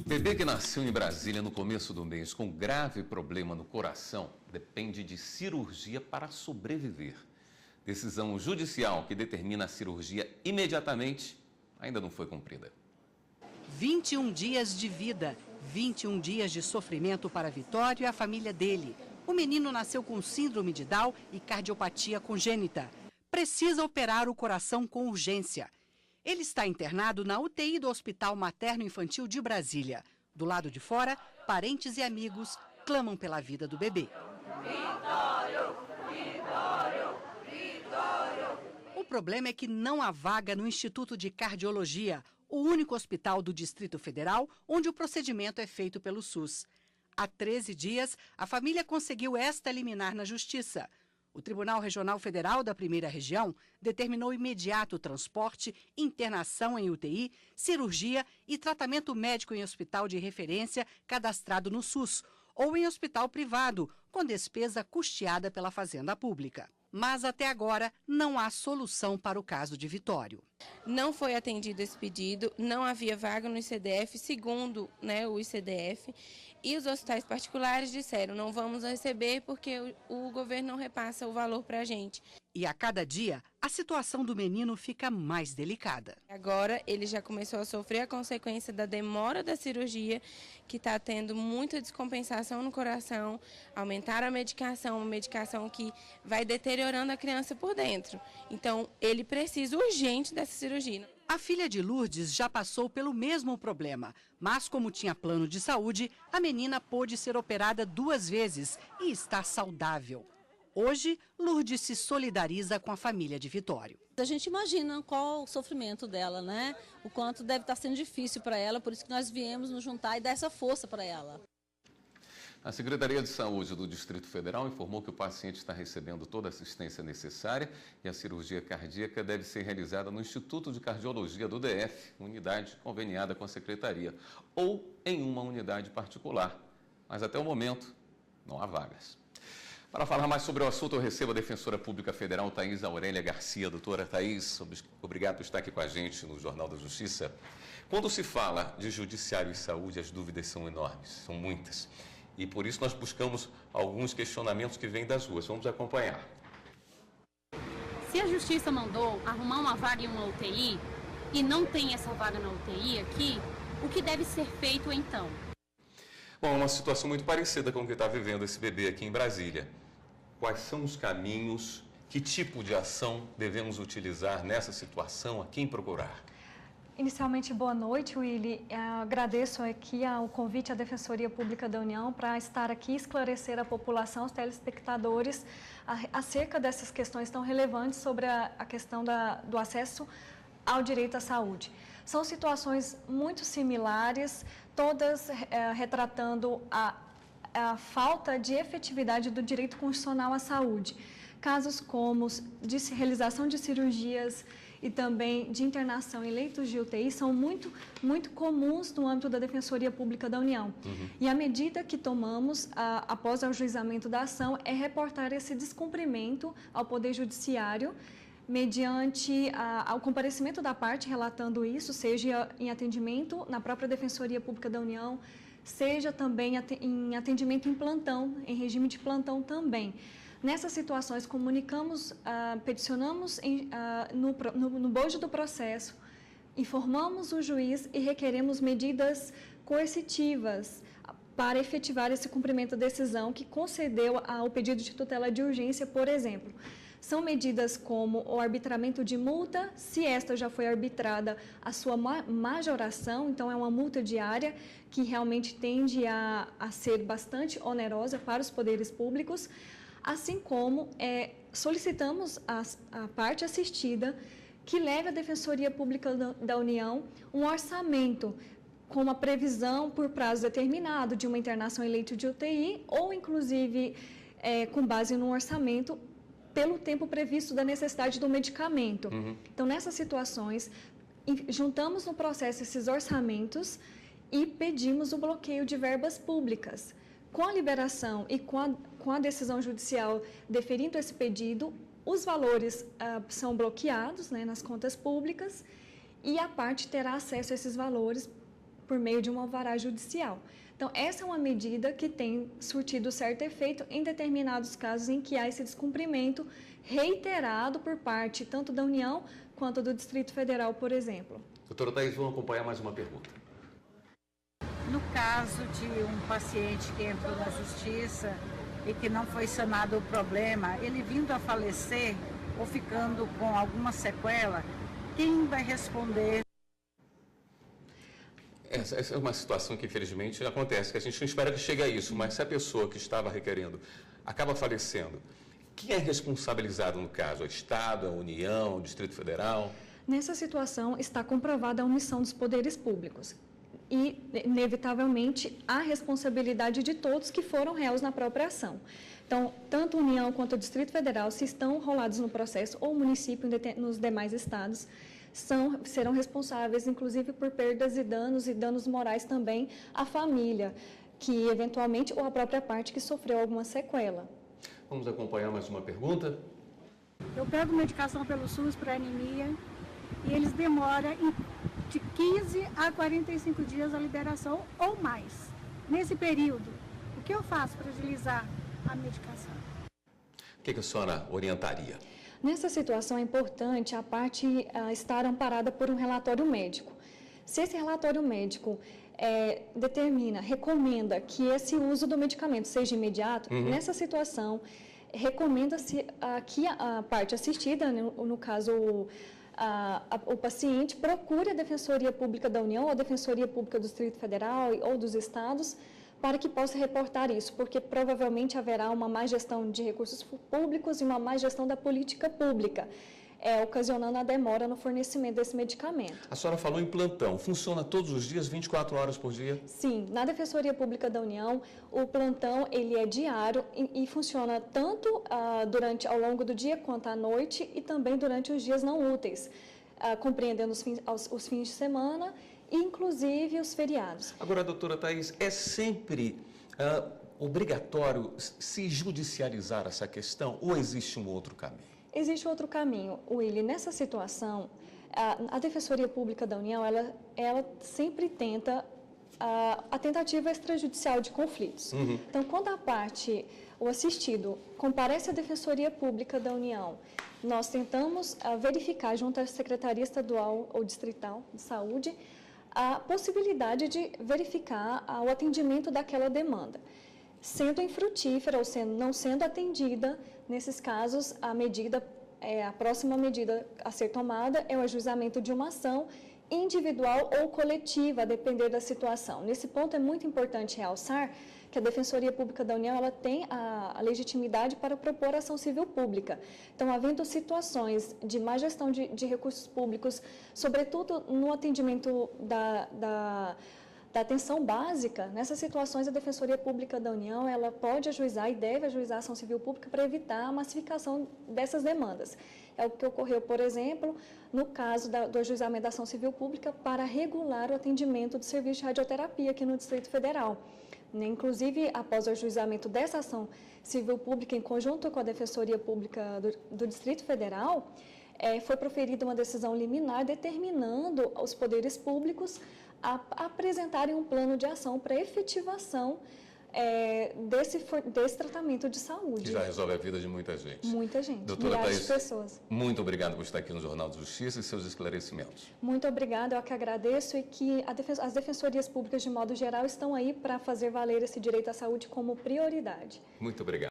Bebê que nasceu em Brasília no começo do mês com grave problema no coração depende de cirurgia para sobreviver. Decisão judicial que determina a cirurgia imediatamente ainda não foi cumprida. 21 dias de vida, 21 dias de sofrimento para Vitório e a família dele. O menino nasceu com síndrome de Down e cardiopatia congênita. Precisa operar o coração com urgência. Ele está internado na UTI do Hospital Materno-Infantil de Brasília. Do lado de fora, parentes e amigos clamam pela vida do bebê. Vitório! Vitório! Vitório! O problema é que não há vaga no Instituto de Cardiologia, o único hospital do Distrito Federal onde o procedimento é feito pelo SUS. Há 13 dias, a família conseguiu esta liminar na Justiça. O Tribunal Regional Federal da Primeira Região determinou imediato transporte, internação em UTI, cirurgia e tratamento médico em hospital de referência cadastrado no SUS ou em hospital privado, com despesa custeada pela Fazenda Pública. Mas até agora não há solução para o caso de Vitório. Não foi atendido esse pedido, não havia vaga no ICDF, segundo o ICDF, e os hospitais particulares disseram, não vamos receber porque o governo não repassa o valor para a gente. E a cada dia, a situação do menino fica mais delicada. Agora ele já começou a sofrer a consequência da demora da cirurgia, que está tendo muita descompensação no coração, aumentar a medicação, uma medicação que vai deteriorando a criança por dentro. Então, ele precisa urgente dessa cirurgia. A filha de Lourdes já passou pelo mesmo problema, mas como tinha plano de saúde, a menina pôde ser operada 2 vezes e está saudável. Hoje, Lourdes se solidariza com a família de Vitório. A gente imagina qual o sofrimento dela, né? O quanto deve estar sendo difícil para ela, por isso que nós viemos nos juntar e dar essa força para ela. A Secretaria de Saúde do Distrito Federal informou que o paciente está recebendo toda a assistência necessária e a cirurgia cardíaca deve ser realizada no Instituto de Cardiologia do DF, unidade conveniada com a Secretaria, ou em uma unidade particular. Mas até o momento, não há vagas. Para falar mais sobre o assunto, eu recebo a Defensora Pública Federal, Thaís Aurélia Garcia. Doutora Thaís, obrigado por estar aqui com a gente no Jornal da Justiça. Quando se fala de judiciário e saúde, as dúvidas são enormes, são muitas. E por isso nós buscamos alguns questionamentos que vêm das ruas. Vamos acompanhar. Se a Justiça mandou arrumar uma vaga em uma UTI e não tem essa vaga na UTI aqui, o que deve ser feito então? Bom, uma situação muito parecida com o que está vivendo esse bebê aqui em Brasília. Quais são os caminhos, que tipo de ação devemos utilizar nessa situação, a quem procurar? Inicialmente, boa noite, Willy. Agradeço aqui o convite à Defensoria Pública da União para estar aqui e esclarecer a população, os telespectadores, acerca dessas questões tão relevantes sobre a questão do acesso ao direito à saúde. São situações muito similares, todas retratando a falta de efetividade do direito constitucional à saúde. Casos como de realização de cirurgias e também de internação em leitos de UTI são muito comuns no âmbito da Defensoria Pública da União. E a medida que tomamos após o ajuizamento da ação é reportar esse descumprimento ao Poder Judiciário, mediante ao comparecimento da parte relatando isso, seja em atendimento na própria Defensoria Pública da União, seja também em atendimento em plantão, em regime de plantão também. Nessas situações, comunicamos, peticionamos no bojo do processo, informamos o juiz e requeremos medidas coercitivas para efetivar esse cumprimento da decisão que concedeu o pedido de tutela de urgência, por exemplo. São medidas como o arbitramento de multa, se esta já foi arbitrada, a sua majoração, então é uma multa diária que realmente tende a ser bastante onerosa para os poderes públicos, assim como solicitamos à parte assistida que leve à Defensoria Pública da União um orçamento com uma previsão por prazo determinado de uma internação em leito de UTI ou, inclusive, com base num orçamento pelo tempo previsto da necessidade do medicamento. Então, nessas situações, juntamos no processo esses orçamentos e pedimos o bloqueio de verbas públicas. Com a liberação e com a decisão judicial deferindo esse pedido, os valores são bloqueados nas contas públicas e a parte terá acesso a esses valores por meio de um alvará judicial. Então, essa é uma medida que tem surtido certo efeito em determinados casos em que há esse descumprimento reiterado por parte tanto da União quanto do Distrito Federal, por exemplo. Doutora Thaís, vamos acompanhar mais uma pergunta. No caso de um paciente que entrou na justiça e que não foi sanado o problema, ele vindo a falecer ou ficando com alguma sequela, quem vai responder? Essa é uma situação que, infelizmente, acontece, que a gente não espera que chegue a isso, mas se a pessoa que estava requerendo acaba falecendo, quem é responsabilizado no caso? O Estado, a União, o Distrito Federal? Nessa situação, está comprovada a omissão dos poderes públicos e, inevitavelmente, a responsabilidade de todos que foram réus na própria ação. Então, tanto a União quanto o Distrito Federal, se estão enrolados no processo, ou o município nos demais estados, serão responsáveis, inclusive, por perdas e danos morais também à família, que eventualmente, ou a própria parte que sofreu alguma sequela. Vamos acompanhar mais uma pergunta? Eu pego medicação pelo SUS para anemia e eles demoram de 15 a 45 dias a liberação ou mais. Nesse período, o que eu faço para agilizar a medicação? O que a senhora orientaria? Nessa situação é importante a parte estar amparada por um relatório médico. Se esse relatório médico recomenda que esse uso do medicamento seja imediato, nessa situação, recomenda-se que a parte assistida, no caso o paciente, procure a Defensoria Pública da União ou a Defensoria Pública do Distrito Federal ou dos estados para que possa reportar isso, porque provavelmente haverá uma má gestão de recursos públicos e uma má gestão da política pública, ocasionando a demora no fornecimento desse medicamento. A senhora falou em plantão. Funciona todos os dias, 24 horas por dia? Sim, na Defensoria Pública da União, o plantão ele é diário e funciona tanto ao longo do dia quanto à noite e também durante os dias não úteis, compreendendo os fins de semana e, inclusive, os feriados. Agora, doutora Thaís, é sempre obrigatório se judicializar essa questão ou existe um outro caminho? Existe outro caminho, Willy. Nessa situação, a Defensoria Pública da União, ela sempre tenta a tentativa extrajudicial de conflitos. Então, quando o assistido, comparece à Defensoria Pública da União, nós tentamos verificar junto à Secretaria Estadual ou Distrital de Saúde a possibilidade de verificar o atendimento daquela demanda. Sendo infrutífera ou não sendo atendida, nesses casos, a próxima medida a ser tomada é o ajuizamento de uma ação individual ou coletiva, a depender da situação. Nesse ponto, é muito importante realçar que a Defensoria Pública da União ela tem a legitimidade para propor ação civil pública. Então, havendo situações de má gestão de recursos públicos, sobretudo no atendimento da atenção básica, nessas situações a Defensoria Pública da União ela pode ajuizar e deve ajuizar a ação civil pública para evitar a massificação dessas demandas. É o que ocorreu, por exemplo, no caso do ajuizamento da ação civil pública para regular o atendimento do serviço de radioterapia aqui no Distrito Federal. Inclusive, após o ajuizamento dessa ação civil pública em conjunto com a Defensoria Pública do Distrito Federal, foi proferida uma decisão liminar determinando aos poderes públicos a apresentarem um plano de ação para efetivação desse tratamento de saúde. Que já resolve a vida de muita gente. Muita gente, doutora milhares Thaís, de pessoas. Muito obrigado por estar aqui no Jornal de Justiça e seus esclarecimentos. Muito obrigada, eu que agradeço e que as defensorias públicas, de modo geral, estão aí para fazer valer esse direito à saúde como prioridade. Muito obrigado.